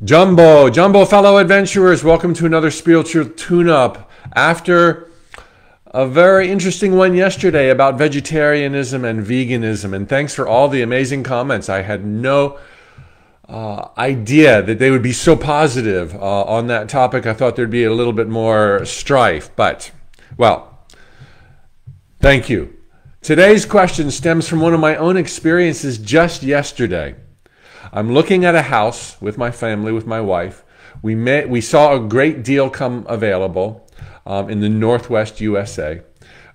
Jumbo fellow adventurers, welcome to another spiritual tune-up. After a very interesting one yesterday about vegetarianism and veganism, and thanks for all the amazing comments. I had no idea that they would be so positive on that topic. I thought there'd be a little bit more strife, but, well, thank you. Today's question stems from one of my own experiences just yesterday. I'm looking at a house with my family, with my wife. We saw a great deal come available in the Northwest USA.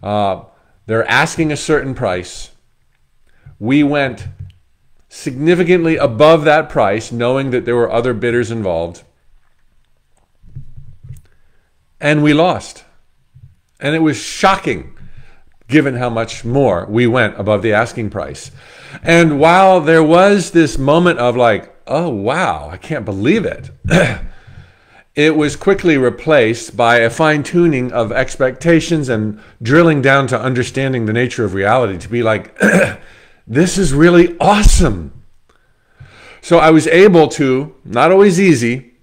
They're asking a certain price. We went significantly above that price, knowing that there were other bidders involved. And we lost. And it was shocking, given how much more we went above the asking price. And while there was this moment of like, oh, wow, I can't believe it, it was quickly replaced by a fine-tuning of expectations and drilling down to understanding the nature of reality, to be like, this is really awesome. So I was able to, not always easy,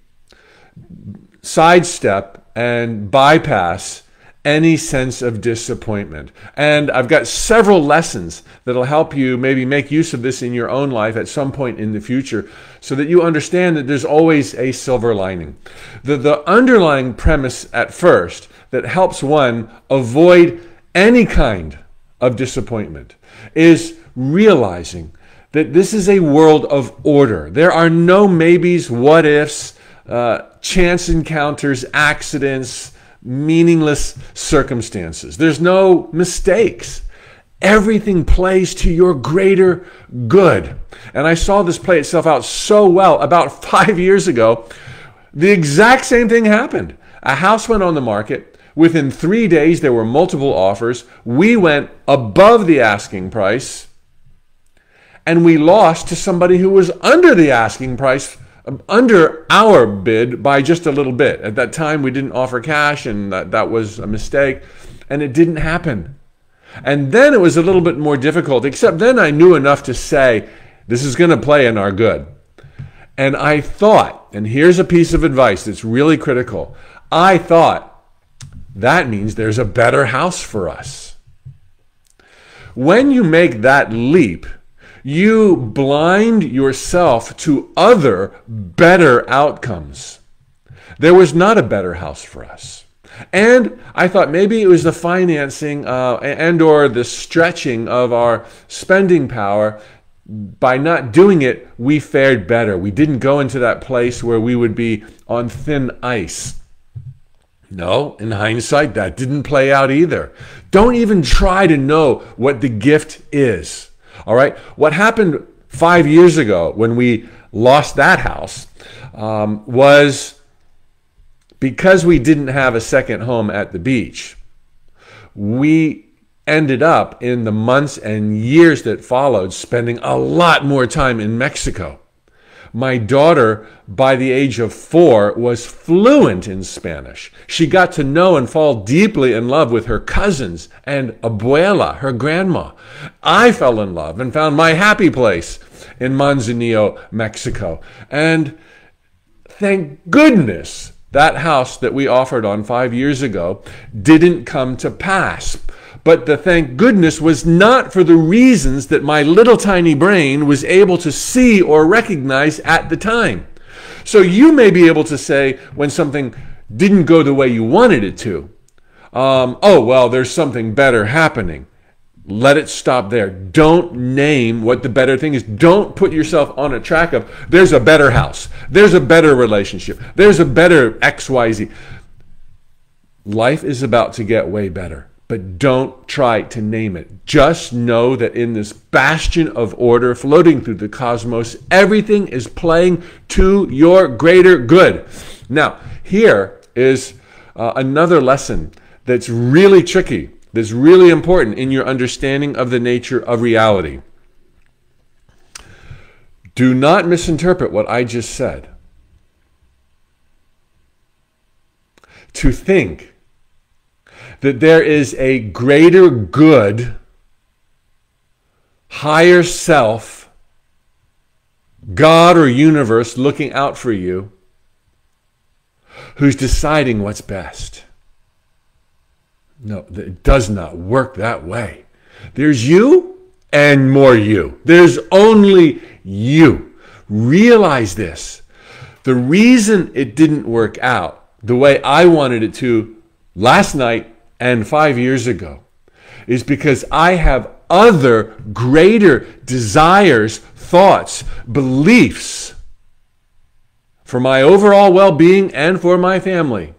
sidestep and bypass any sense of disappointment. And I've got several lessons that'll help you maybe make use of this in your own life at some point in the future, so that you understand that there's always a silver lining. The underlying premise at first that helps one avoid any kind of disappointment is realizing that this is a world of order. There are no maybes, what ifs, chance encounters, accidents, meaningless circumstances. There's no mistakes. Everything plays to your greater good. And I saw this play itself out so well about 5 years ago. The exact same thing happened. A house went on the market. Within 3 days, there were multiple offers. We went above the asking price, and we lost to somebody who was under the asking price, under our bid by just a little bit. At that time, we didn't offer cash, and that was a mistake, and it didn't happen. And then it was a little bit more difficult, except then I knew enough to say, this is going to play in our good. And I thought, and here's a piece of advice that's really critical, I thought, that means there's a better house for us. When you make that leap, you blind yourself to other better outcomes. There was not a better house for us. And I thought maybe it was the financing and or the stretching of our spending power. By not doing it, we fared better. We didn't go into that place where we would be on thin ice. No, in hindsight, that didn't play out either. Don't even try to know what the gift is. All right, what happened 5 years ago when we lost that house was because we didn't have a second home at the beach. We ended up in the months and years that followed spending a lot more time in Mexico. My daughter, by the age of 4, was fluent in Spanish. She got to know and fall deeply in love with her cousins and abuela, her grandma. I fell in love and found my happy place in Manzanillo, Mexico. And thank goodness that house that we offered on 5 years ago didn't come to pass. But the thank goodness was not for the reasons that my little tiny brain was able to see or recognize at the time. So you may be able to say when something didn't go the way you wanted it to, oh, well, there's something better happening. Let it stop there. Don't name what the better thing is. Don't put yourself on a track of, there's a better house. There's a better relationship. There's a better XYZ. Life is about to get way better. But don't try to name it. Just know that in this bastion of order floating through the cosmos, everything is playing to your greater good. Now, here is another lesson that's really tricky, that's really important in your understanding of the nature of reality. Do not misinterpret what I just said. To think that there is a greater good, higher self, God or universe looking out for you, who's deciding what's best. No, it does not work that way. There's you and more you. There's only you. Realize this. The reason it didn't work out the way I wanted it to last night and 5 years ago is because I have other greater desires, thoughts, beliefs for my overall well-being and for my family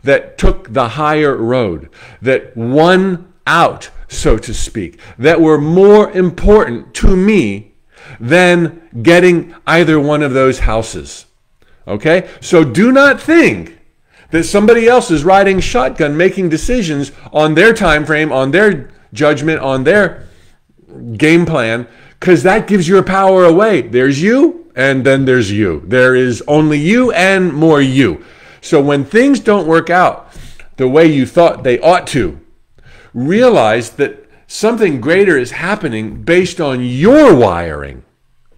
that took the higher road, that won out, so to speak, that were more important to me than getting either one of those houses. Okay? So do not think that somebody else is riding shotgun, making decisions on their time frame, on their judgment, on their game plan, because that gives your power away. There's you, and then there's you. There is only you and more you. So when things don't work out the way you thought they ought to, realize that something greater is happening based on your wiring.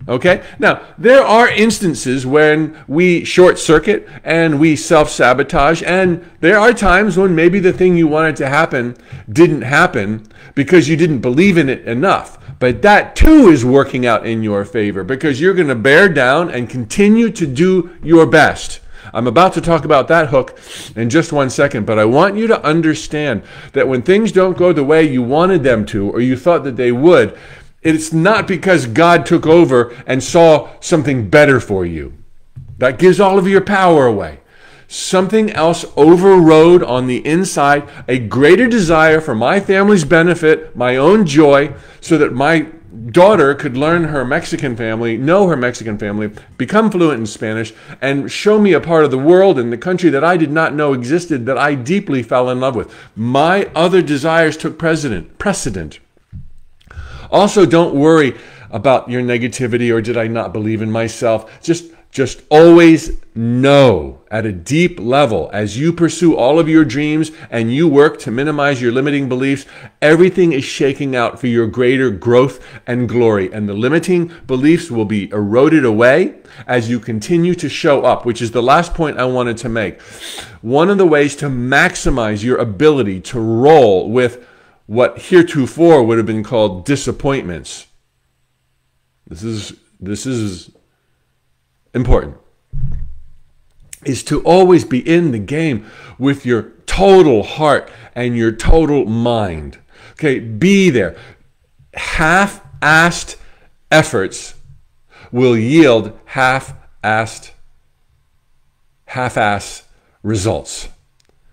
Okay? Now, there are instances when we short circuit and we self-sabotage, and there are times when maybe the thing you wanted to happen didn't happen because you didn't believe in it enough. But that too is working out in your favor because you're going to bear down and continue to do your best. I'm about to talk about that hook in just 1 second, but I want you to understand that when things don't go the way you wanted them to or you thought that they would, it's not because God took over and saw something better for you. That gives all of your power away. Something else overrode on the inside, a greater desire for my family's benefit, my own joy, so that my daughter could learn her Mexican family, know her Mexican family, become fluent in Spanish, and show me a part of the world and the country that I did not know existed that I deeply fell in love with. My other desires took precedent. Also, don't worry about your negativity or did I not believe in myself. Just always know at a deep level as you pursue all of your dreams and you work to minimize your limiting beliefs, everything is shaking out for your greater growth and glory. And the limiting beliefs will be eroded away as you continue to show up, which is the last point I wanted to make. One of the ways to maximize your ability to roll with what heretofore would have been called disappointments. This is important, is to always be in the game with your total heart and your total mind. Okay, be there. Half-assed efforts will yield half-ass results.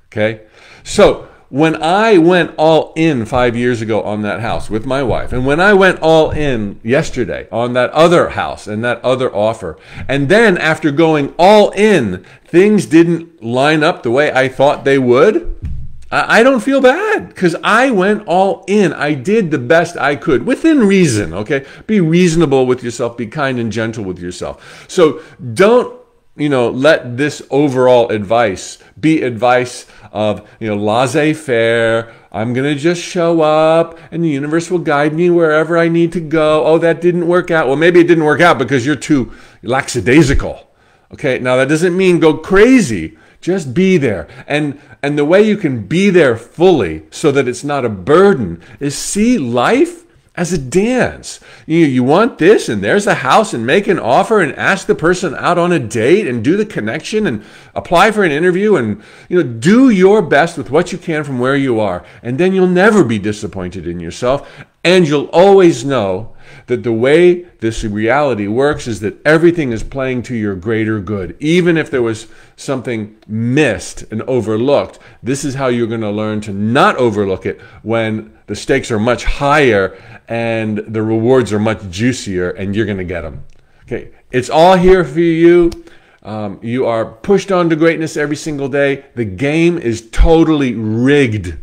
Okay, so when I went all in 5 years ago on that house with my wife, and when I went all in yesterday on that other house and that other offer, and then after going all in, things didn't line up the way I thought they would, I don't feel bad because I went all in. I did the best I could within reason, okay? Be reasonable with yourself. Be kind and gentle with yourself. So don't let this overall advice be advice of, laissez-faire. I'm going to just show up and the universe will guide me wherever I need to go. Oh, that didn't work out. Well, maybe it didn't work out because you're too lackadaisical. Okay, now that doesn't mean go crazy. Just be there. And the way you can be there fully so that it's not a burden is see life as a dance. You want this, and there's a house, and make an offer, and ask the person out on a date, and do the connection, and apply for an interview, and do your best with what you can from where you are. And then you'll never be disappointed in yourself, and you'll always know that the way this reality works is that everything is playing to your greater good. Even if there was something missed and overlooked, this is how you're going to learn to not overlook it when the stakes are much higher and the rewards are much juicier, and you're going to get them. Okay, it's all here for you. You are pushed on to greatness every single day. The game is totally rigged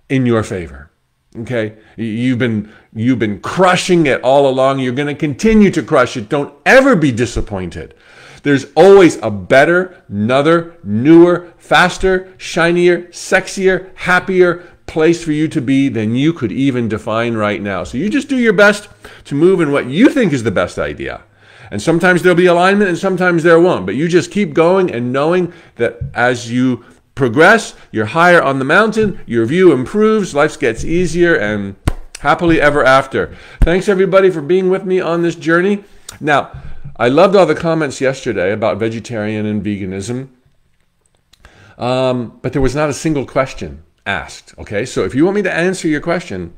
in your favor. Okay, you've been crushing it all along. You're going to continue to crush it. Don't ever be disappointed. There's always a better, another, newer, faster, shinier, sexier, happier place for you to be than you could even define right now. So you just do your best to move in what you think is the best idea. And sometimes there'll be alignment and sometimes there won't. But you just keep going and knowing that as you progress, you're higher on the mountain, your view improves, life gets easier, and happily ever after. Thanks everybody for being with me on this journey. Now, I loved all the comments yesterday about vegetarian and veganism, but there was not a single question asked. Okay, so if you want me to answer your question,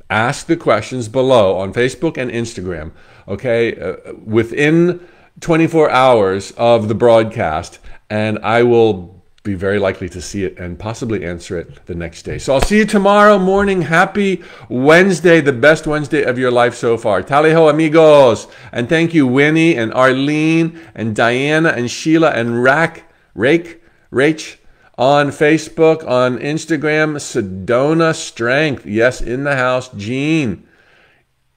ask the questions below on Facebook and Instagram. Okay, within 24 hours of the broadcast, and I will be very likely to see it and possibly answer it the next day. So I'll see you tomorrow morning. Happy Wednesday, the best Wednesday of your life so far. Tally-ho, amigos. And thank you, Winnie and Arlene and Diana and Sheila and Rach on Facebook, on Instagram. Sedona Strength. Yes, in the house. Jean.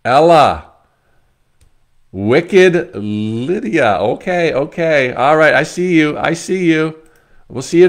Ella. Wicked Lydia. Okay. All right, I see you. We'll see you tomorrow.